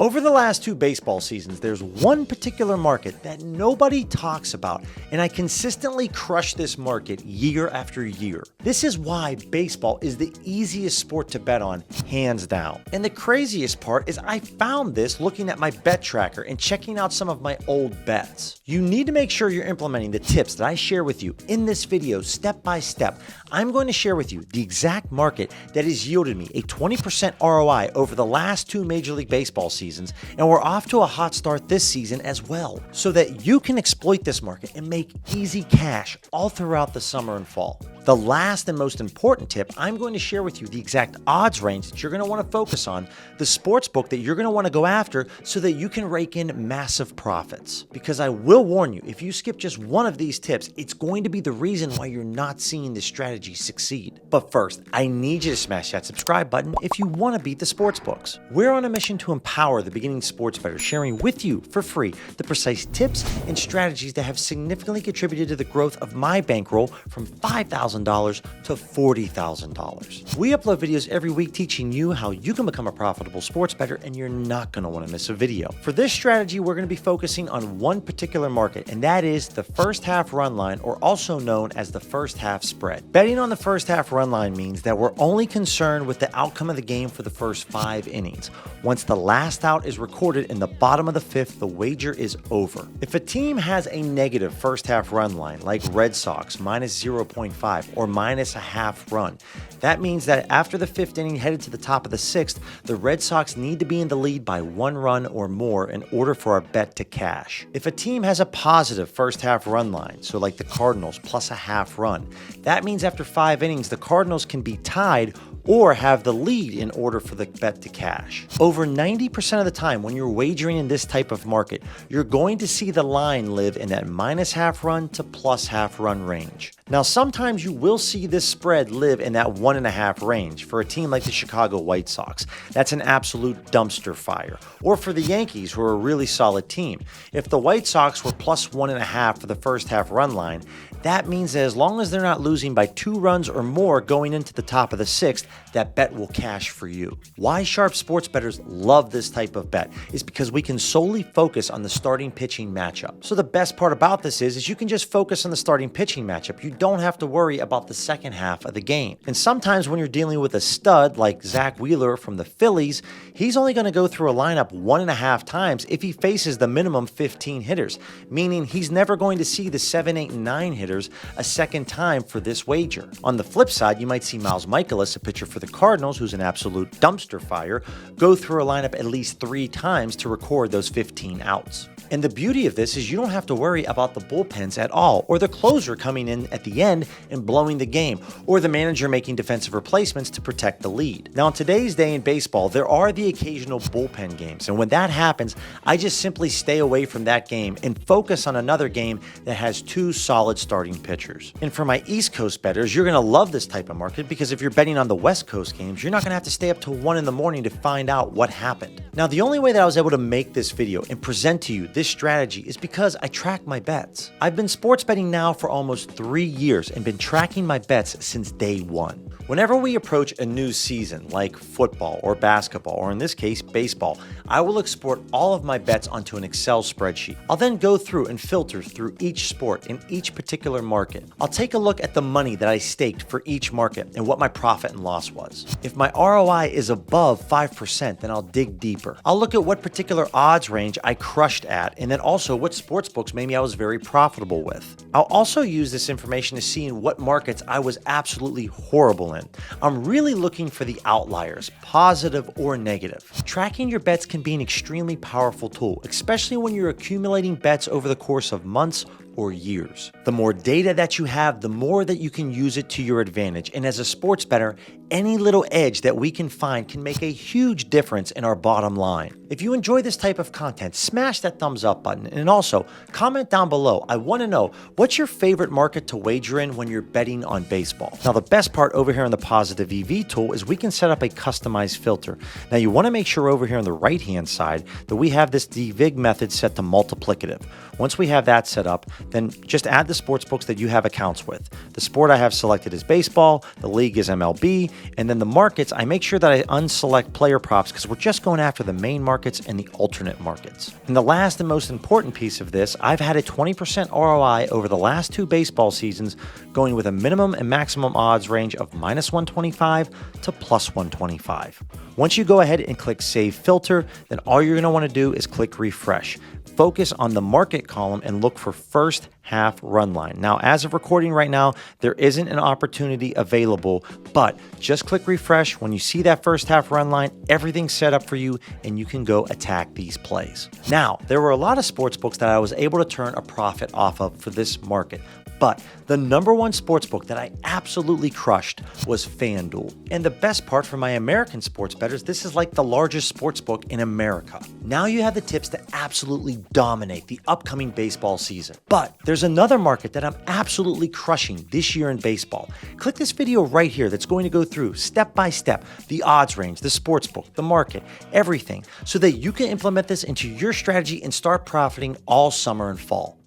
Over the last 2 baseball seasons, there's one particular market that nobody talks about, and I consistently crush this market year after year. This is why baseball is the easiest sport to bet on, hands down. And the craziest part is I found this looking at my bet tracker and checking out some of my old bets. You need to make sure you're implementing the tips that I share with you in this video step by step. I'm going to share with you the exact market that has yielded me a 20% ROI over the last 2 Major League Baseball seasons, and we're off to a hot start this season as well, so that you can exploit this market and make easy cash all throughout the summer and fall. The last and most important tip, I'm going to share with you the exact odds range that you're going to want to focus on, the sports book that you're going to want to go after so that you can rake in massive profits. Because I will warn you, if you skip just one of these tips, it's going to be the reason why you're not seeing this strategy succeed. But first, I need you to smash that subscribe button if you want to beat the sports books. We're on a mission to empower the beginning sports bettor, sharing with you for free the precise tips and strategies that have significantly contributed to the growth of my bankroll from $5,000 to $40,000. We upload videos every week teaching you how you can become a profitable sports bettor, and you're not going to want to miss a video. For this strategy, we're going to be focusing on one particular market, and that is the first half run line, or also known as the first half spread. Betting on the first half run line means that we're only concerned with the outcome of the game for the first 5 innings. Once the last out is recorded in the bottom of the 5th, the wager is over. If a team has a negative first half run line, like Red Sox minus 0.5 or minus a half run, that means that after the 5th inning headed to the top of the 6th, the Red Sox need to be in the lead by 1 run or more in order for our bet to cash. If a team has a positive first half run line, so like the Cardinals plus a half run, that means after 5 innings, the Cardinals can be tied or have the lead in order for the bet to cash. Over 90% of the time when you're wagering in this type of market, you're going to see the line live in that minus half run to plus half run range. Now, sometimes you will see this spread live in that 1.5 range for a team like the Chicago White Sox. That's an absolute dumpster fire. Or for the Yankees, who are a really solid team. If the White Sox were plus 1.5 for the first half run line, that means that as long as they're not losing by 2 runs or more going into the top of the 6th, that bet will cash for you. Why sharp sports bettors love this type of bet is because we can solely focus on the starting pitching matchup. So the best part about this is you can just focus on the starting pitching matchup. You don't have to worry about the second half of the game. And sometimes when you're dealing with a stud like Zach Wheeler from the Phillies, he's only going to go through a lineup 1.5 times if he faces the minimum 15 hitters, meaning he's never going to see the 7, 8, and 9 hitters a second time for this wager. On the flip side, you might see Miles Mikolas, a pitcher for the Cardinals, who's an absolute dumpster fire, go through a lineup at least 3 times to record those 15 outs. And the beauty of this is you don't have to worry about the bullpens at all, or the closer coming in at the end and blowing the game, or the manager making defensive replacements to protect the lead. Now, in today's day in baseball, there are the occasional bullpen games, and when that happens, I just simply stay away from that game and focus on another game that has 2 solid starting pitchers. And for my East Coast bettors, you're going to love this type of market because if you're betting on the West Coast games, you're not going to have to stay up till 1 in the morning to find out what happened. Now, the only way that I was able to make this video and present to you this strategy is because I track my bets. I've been sports betting now for almost 3 years and been tracking my bets since day 1. Whenever we approach a new season like football or basketball, or in this case baseball, I will export all of my bets onto an Excel spreadsheet. I'll then go through and filter through each sport in each particular market. I'll take a look at the money that I staked for each market and what my profit and loss was. If my ROI is above 5%, then I'll dig deeper. I'll look at what particular odds range I crushed at, and then also what sports books maybe I was very profitable with. I'll also use this information to see in what markets I was absolutely horrible in. I'm really looking for the outliers, positive or negative. Tracking your bets can be an extremely powerful tool, especially when you're accumulating bets over the course of months or years. The more data that you have, the more that you can use it to your advantage. And as a sports bettor, any little edge that we can find can make a huge difference in our bottom line. If you enjoy this type of content, smash that thumbs up button, and also comment down below. I want to know, what's your favorite market to wager in when you're betting on baseball? Now, the best part over here on the Positive EV tool is we can set up a customized filter. Now, you want to make sure over here on the right hand side that we have this DVIG method set to multiplicative. Once we have that set up, then just add the sports books that you have accounts with. The sport I have selected is baseball, the league is MLB, And then the markets, I make sure that I unselect player props because we're just going after the main markets and the alternate markets. And the last and most important piece of this, I've had a 20% ROI over the last 2 baseball seasons, going with a minimum and maximum odds range of -125 to +125. Once you go ahead and click Save Filter, then all you're going to want to do is click Refresh. Focus on the market column and look for first half run line. Now, as of recording right now, there isn't an opportunity available, but just click refresh. When you see that first half run line, everything's set up for you and you can go attack these plays. Now, there were a lot of sports books that I was able to turn a profit off of for this market. But the number one sportsbook that I absolutely crushed was FanDuel. And the best part for my American sports bettors, this is like the largest sportsbook in America. Now you have the tips to absolutely dominate the upcoming baseball season. But there's another market that I'm absolutely crushing this year in baseball. Click this video right here that's going to go through step by step the odds range, the sportsbook, the market, everything, so that you can implement this into your strategy and start profiting all summer and fall.